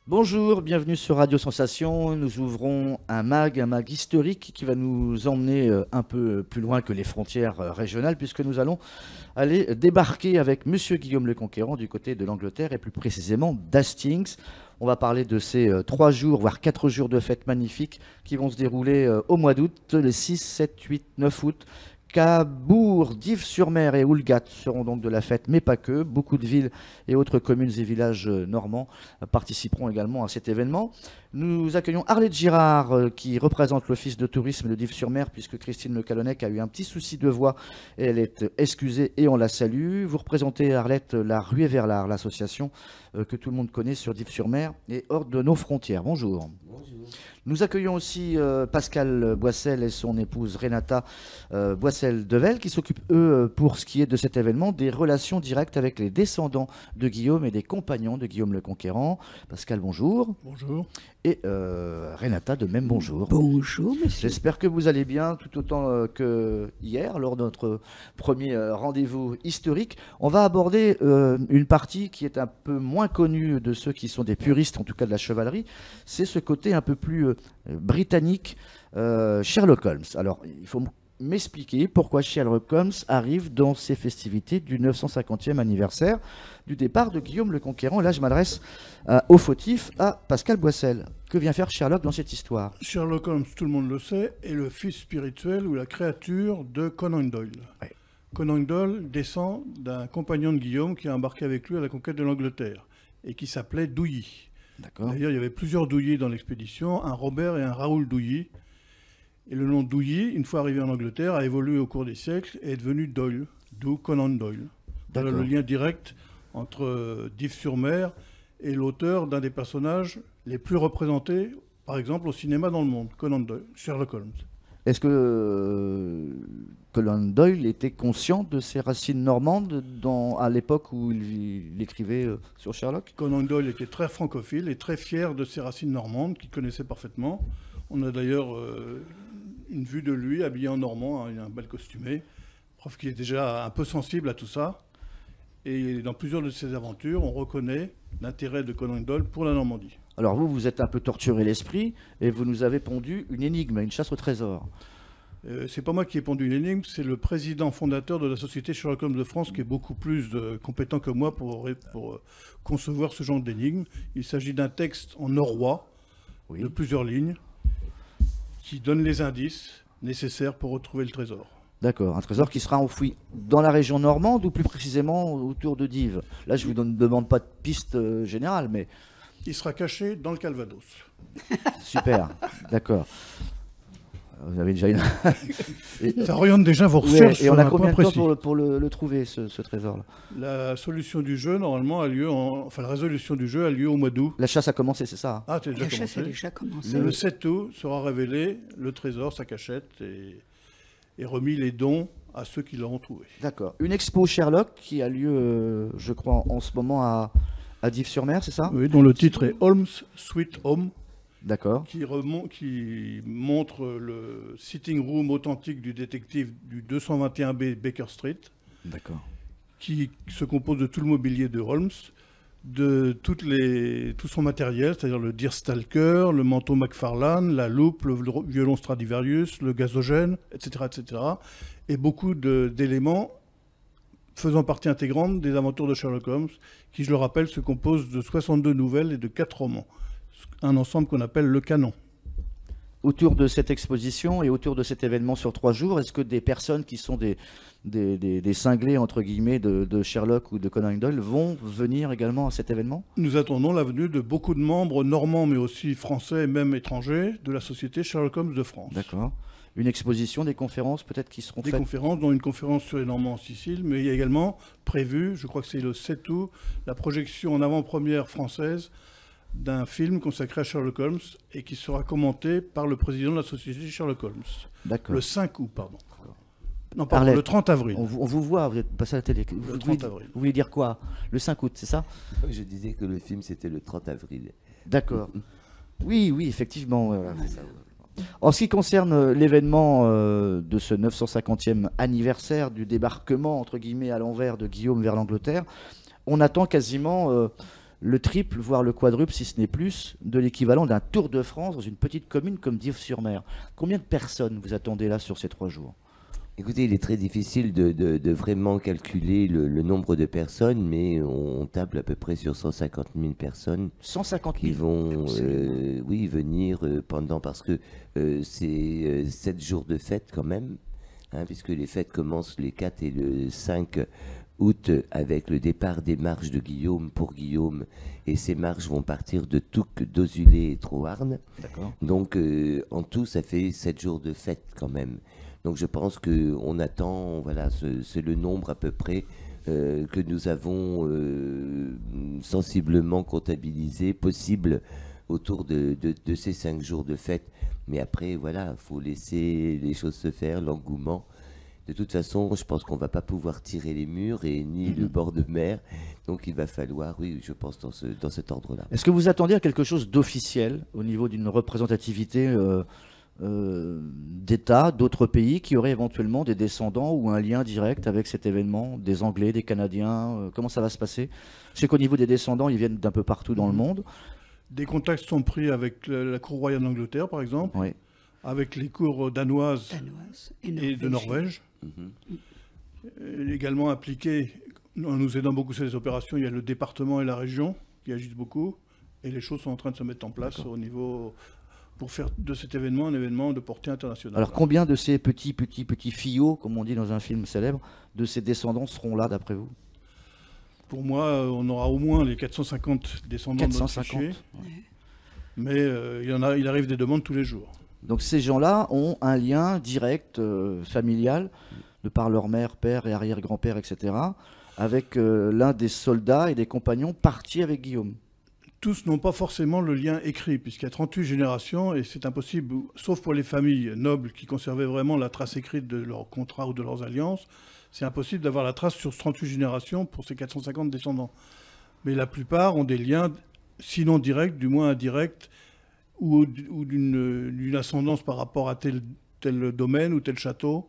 Bonjour, bienvenue sur Radio Sensation. Nous ouvrons un mag historique qui va nous emmener un peu plus loin que les frontières régionales, puisque nous allons aller débarquer avec Monsieur Guillaume le Conquérant du côté de l'Angleterre et plus précisément d'Hastings. On va parler de ces 3 jours, voire 4 jours de fêtes magnifiques qui vont se dérouler au mois d'août, les 6, 7, 8, 9 août. Cabourg, Dives-sur-Mer et Houlgat seront donc de la fête, mais pas que. Beaucoup de villes et autres communes et villages normands participeront également à cet événement. Nous accueillons Arlette Girard, qui représente l'Office de tourisme de Dives-sur-Mer, puisque Christine Le Calonnec a eu un petit souci de voix et elle est excusée et on la salue. Vous représentez, Arlette, la Ruée vers l'Art, l'association que tout le monde connaît sur Dives-sur-Mer et hors de nos frontières. Bonjour. Bonjour. Nous accueillons aussi Pascal Boissel et son épouse Renata Boissel-Devel qui s'occupent, eux, pour ce qui est de cet événement, des relations directes avec les descendants de Guillaume et des compagnons de Guillaume le Conquérant. Pascal, bonjour. Bonjour. Et Renata, de même, bonjour. Bonjour, monsieur. J'espère que vous allez bien, tout autant que hier, lors de notre premier rendez-vous historique. On va aborder une partie qui est un peu moins connue de ceux qui sont des puristes, en tout cas de la chevalerie. C'est ce côté un peu plus britannique, Sherlock Holmes. Alors, il faut m'expliquer pourquoi Sherlock Holmes arrive dans ces festivités du 950e anniversaire du départ de Guillaume le Conquérant. Là, je m'adresse au fautif, à Pascal Boissel. Que vient faire Sherlock dans cette histoire? Sherlock Holmes, tout le monde le sait, est le fils spirituel ou la créature de Conan Doyle. Ouais. Conan Doyle descend d'un compagnon de Guillaume qui a embarqué avec lui à la conquête de l'Angleterre et qui s'appelait Douilly. D'accord. D'ailleurs, il y avait plusieurs Douilly dans l'expédition, un Robert et un Raoul Douilly. Et le nom Douilly, une fois arrivé en Angleterre, a évolué au cours des siècles et est devenu Doyle, d'où Conan Doyle. Voilà le lien direct entre Dives-sur-Mer et l'auteur d'un des personnages les plus représentés, par exemple, au cinéma dans le monde, Conan Doyle, Sherlock Holmes. Est-ce que Conan Doyle était conscient de ses racines normandes à l'époque où il écrivait sur Sherlock? Conan Doyle était très francophile et très fier de ses racines normandes qu'il connaissait parfaitement. On a d'ailleurs une vue de lui habillé en normand, hein, il a un bel costumé, preuve qu'il est déjà un peu sensible à tout ça. Et dans plusieurs de ses aventures, on reconnaît l'intérêt de Conan Doyle pour la Normandie. Alors vous êtes un peu torturé l'esprit et vous nous avez pondu une énigme, une chasse au trésor. C'est pas moi qui ai pondu une énigme, c'est le président fondateur de la société Sherlock Holmes de France qui est beaucoup plus compétent que moi pour concevoir ce genre d'énigme. Il s'agit d'un texte en norrois de plusieurs lignes qui donne les indices nécessaires pour retrouver le trésor. D'accord, un trésor qui sera enfoui dans la région normande ou plus précisément autour de Dives. Là, je ne vous demande pas de piste générale, mais... Il sera caché dans le Calvados. Super, d'accord. Vous avez déjà une... Ça oriente déjà vos recherches. Et on a sur un combien de point temps précis. pour le trouver, ce trésor-là? La solution du jeu, normalement, a lieu la résolution du jeu a lieu au mois d'août. La chasse a commencé, c'est ça? Ah, tu as déjà La chasse a commencé. déjà commencé. Le 7 août sera révélé le trésor, sa cachette, et remis les dons à ceux qui l'auront trouvé. D'accord. Une expo Sherlock qui a lieu, je crois, en ce moment à Dives-sur-Mer, c'est ça? Oui, dont le titre est Holmes Sweet Home, D'accord. qui montre le sitting room authentique du détective du 221B Baker Street, D'accord. qui se compose de tout le mobilier de Holmes, de tout son matériel, c'est-à-dire le Deerstalker, le manteau McFarlane, la loupe, le violon Stradivarius, le gazogène, etc., etc., et beaucoup d'éléments faisant partie intégrante des aventures de Sherlock Holmes, qui, je le rappelle, se compose de 62 nouvelles et de 4 romans. Un ensemble qu'on appelle le canon. Autour de cette exposition et autour de cet événement sur 3 jours, est-ce que des personnes qui sont des cinglés, entre guillemets, de Sherlock ou de Conan Doyle vont venir également à cet événement? Nous attendons la venue de beaucoup de membres normands, mais aussi français et même étrangers, de la société Sherlock Holmes de France. D'accord. Une exposition, des conférences peut-être qui seront Des faites? conférences, dont une conférence sur les Normands en Sicile, mais il y a également prévu, je crois que c'est le 7 août, la projection en avant-première française d'un film consacré à Sherlock Holmes et qui sera commenté par le président de la société Sherlock Holmes. D'accord. Le 5 août, pardon. Non, pardon, le 30 avril. On vous voit, vous êtes passé à la télé. Le 30 avril. Vous voulez dire quoi? Le 5 août, c'est ça? Je disais que le film c'était le 30 avril. D'accord. Oui, effectivement. Voilà, c'est ça. En ce qui concerne l'événement de ce 950e anniversaire du débarquement, entre guillemets, à l'envers de Guillaume vers l'Angleterre, on attend quasiment le triple, voire le quadruple, si ce n'est plus, de l'équivalent d'un Tour de France dans une petite commune comme Dives-sur-Mer. Combien de personnes vous attendez là sur ces 3 jours? Écoutez, il est très difficile de vraiment calculer le nombre de personnes, mais on table à peu près sur 150 000 personnes 150 qui 000. vont oui, venir pendant, parce que c'est 7 jours de fête quand même, hein, puisque les fêtes commencent les 4 et le 5 août avec le départ des marches de Guillaume pour Guillaume, et ces marches vont partir de Touques, d'Ozulé et Troarn. D'accord. Donc en tout, ça fait 7 jours de fête quand même. Donc je pense qu'on attend, voilà, c'est le nombre à peu près que nous avons sensiblement comptabilisé, possible autour de ces 5 jours de fête. Mais après, voilà, il faut laisser les choses se faire, l'engouement. De toute façon, je pense qu'on ne va pas pouvoir tirer les murs et ni le bord de mer. Donc il va falloir, oui, je pense, dans cet ordre-là. Est-ce que vous attendiez à quelque chose d'officiel au niveau d'une représentativité d'États, d'autres pays qui auraient éventuellement des descendants ou un lien direct avec cet événement, des Anglais, des Canadiens, comment ça va se passer? Je sais qu'au niveau des descendants, ils viennent d'un peu partout dans le monde. Des contacts sont pris avec la cour royale d'Angleterre, par exemple, Oui. avec les cours danoises et de Norvège. Également impliqués, en nous aidant beaucoup sur les opérations, il y a le département et la région qui agissent beaucoup, et les choses sont en train de se mettre en place au niveau, pour faire de cet événement un événement de portée internationale. Alors combien de ces petits fillots, comme on dit dans un film célèbre, de ces descendants seront là d'après vous? Pour moi, on aura au moins les 450 descendants 450, de notre fichier, mais il arrive des demandes tous les jours. Donc ces gens-là ont un lien direct, familial, de par leur mère, père et arrière-grand-père, etc., avec l'un des soldats et des compagnons partis avec Guillaume. Tous n'ont pas forcément le lien écrit, puisqu'il y a 38 générations, et c'est impossible, sauf pour les familles nobles qui conservaient vraiment la trace écrite de leur contrat ou de leurs alliances, c'est impossible d'avoir la trace sur 38 générations pour ces 450 descendants. Mais la plupart ont des liens, sinon directs, du moins indirects, ou d'une ascendance par rapport à tel domaine ou tel château.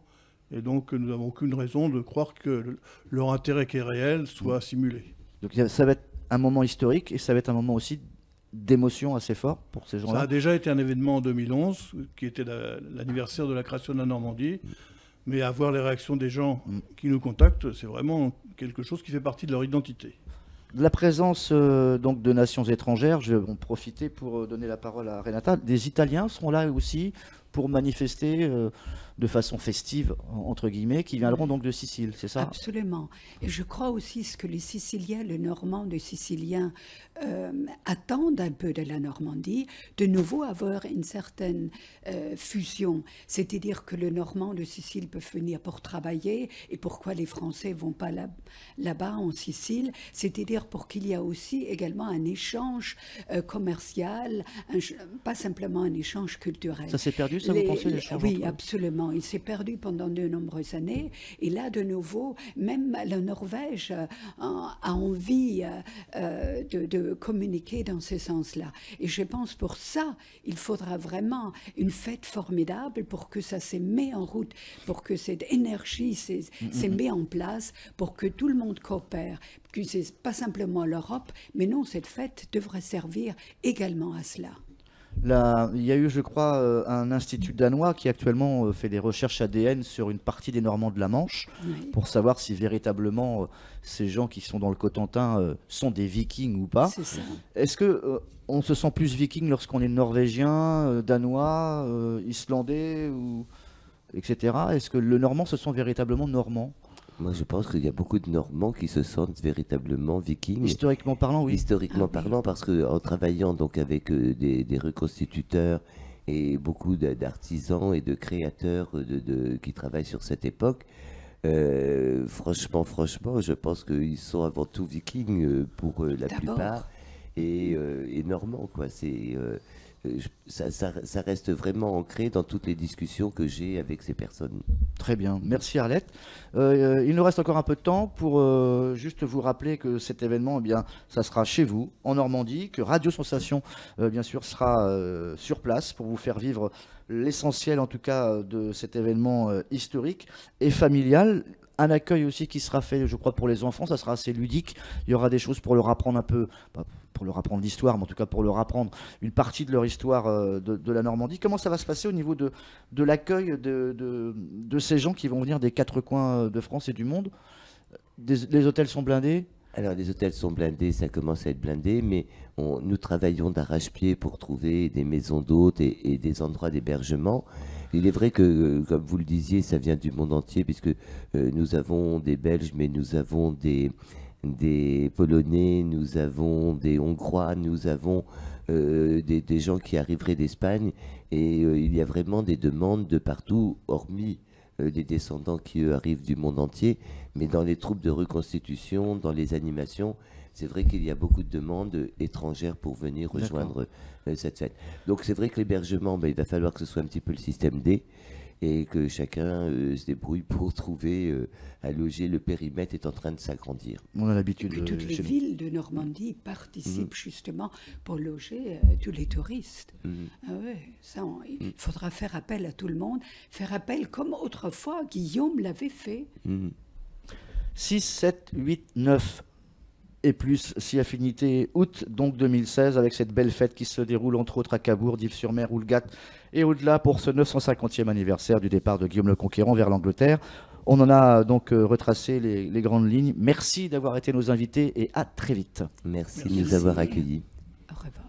Et donc, nous n'avons aucune raison de croire que leur intérêt qui est réel soit simulé. Donc ça va être un moment historique et ça va être un moment aussi d'émotion assez fort pour ces gens-là. Ça a déjà été un événement en 2011, qui était l'anniversaire de la création de la Normandie. Mais à voir les réactions des gens qui nous contactent, c'est vraiment quelque chose qui fait partie de leur identité. De la présence donc de nations étrangères, je vais en profiter pour donner la parole à Renata. Des Italiens seront là aussi pour manifester de façon festive, entre guillemets, qui viendront donc de Sicile, c'est ça? Absolument. Et je crois aussi ce que les Siciliens, les Normands, les Siciliens attendent un peu de la Normandie, de nouveau avoir une certaine fusion. C'est-à-dire que le Normand de Sicile peuvent venir pour travailler, et pourquoi les Français ne vont pas là-bas en Sicile, c'est-à-dire pour qu'il y ait aussi également un échange commercial, pas simplement un échange culturel. Ça s'est perdu, ça, vous pensez, l'échange? Oui, absolument. Il s'est perdu pendant de nombreuses années. Et là, de nouveau, même la Norvège a envie de communiquer dans ce sens-là. Et je pense pour ça, il faudra vraiment une fête formidable pour que ça se met en route, pour que cette énergie se met en place, pour que tout le monde coopère, que c'est pas simplement l'Europe, mais non, cette fête devrait servir également à cela. Là, il y a eu, je crois, un institut danois qui actuellement fait des recherches ADN sur une partie des Normands de la Manche, pour savoir si véritablement ces gens qui sont dans le Cotentin sont des Vikings ou pas. C'est ça. Est-ce que on se sent plus Viking lorsqu'on est norvégien, danois, islandais, etc. Est-ce que le Normand se sent véritablement normand? Moi, je pense qu'il y a beaucoup de Normands qui se sentent véritablement vikings. Historiquement parlant, oui. Historiquement parlant, parce qu'en travaillant donc avec des reconstituteurs et beaucoup d'artisans et de créateurs qui travaillent sur cette époque, franchement, je pense qu'ils sont avant tout vikings pour la plupart et normands, quoi. Ça reste vraiment ancré dans toutes les discussions que j'ai avec ces personnes. Très bien, merci Arlette. Il nous reste encore un peu de temps pour juste vous rappeler que cet événement, eh bien, ça sera chez vous, en Normandie, que Radio Sensation, bien sûr, sera sur place pour vous faire vivre l'essentiel, en tout cas, de cet événement historique et familial. Un accueil aussi qui sera fait, je crois, pour les enfants, ça sera assez ludique. Il y aura des choses pour leur apprendre un peu, pour leur apprendre l'histoire, mais en tout cas pour leur apprendre une partie de leur histoire de la Normandie. Comment ça va se passer au niveau de l'accueil de ces gens qui vont venir des quatre coins de France et du monde? Les hôtels sont blindés? Alors, les hôtels sont blindés, ça commence à être blindé, mais nous travaillons d'arrache-pied pour trouver des maisons d'hôtes et des endroits d'hébergement. Il est vrai que, comme vous le disiez, ça vient du monde entier, puisque nous avons des Belges, mais nous avons des Polonais, nous avons des Hongrois, nous avons des gens qui arriveraient d'Espagne, et il y a vraiment des demandes de partout, hormis des descendants qui, eux, arrivent du monde entier, mais dans les troupes de reconstitution, dans les animations, c'est vrai qu'il y a beaucoup de demandes étrangères pour venir rejoindre cette fête. Donc c'est vrai que l'hébergement, il va falloir que ce soit un petit peu le système D, et que chacun se débrouille pour trouver à loger. Le périmètre est en train de s'agrandir. On a l'habitude. Et toutes les villes de Normandie participent justement pour loger tous les touristes. Ah ouais, ça, il faudra faire appel à tout le monde, faire appel comme autrefois Guillaume l'avait fait. 6, 7, 8, 9 et plus 6 affinités août donc 2016 avec cette belle fête qui se déroule entre autres à Cabourg, Dives-sur-Mer, Houlgat et au-delà pour ce 950e anniversaire du départ de Guillaume le Conquérant vers l'Angleterre. On en a donc retracé les grandes lignes. Merci d'avoir été nos invités et à très vite. Merci de nous avoir accueillis. Au revoir.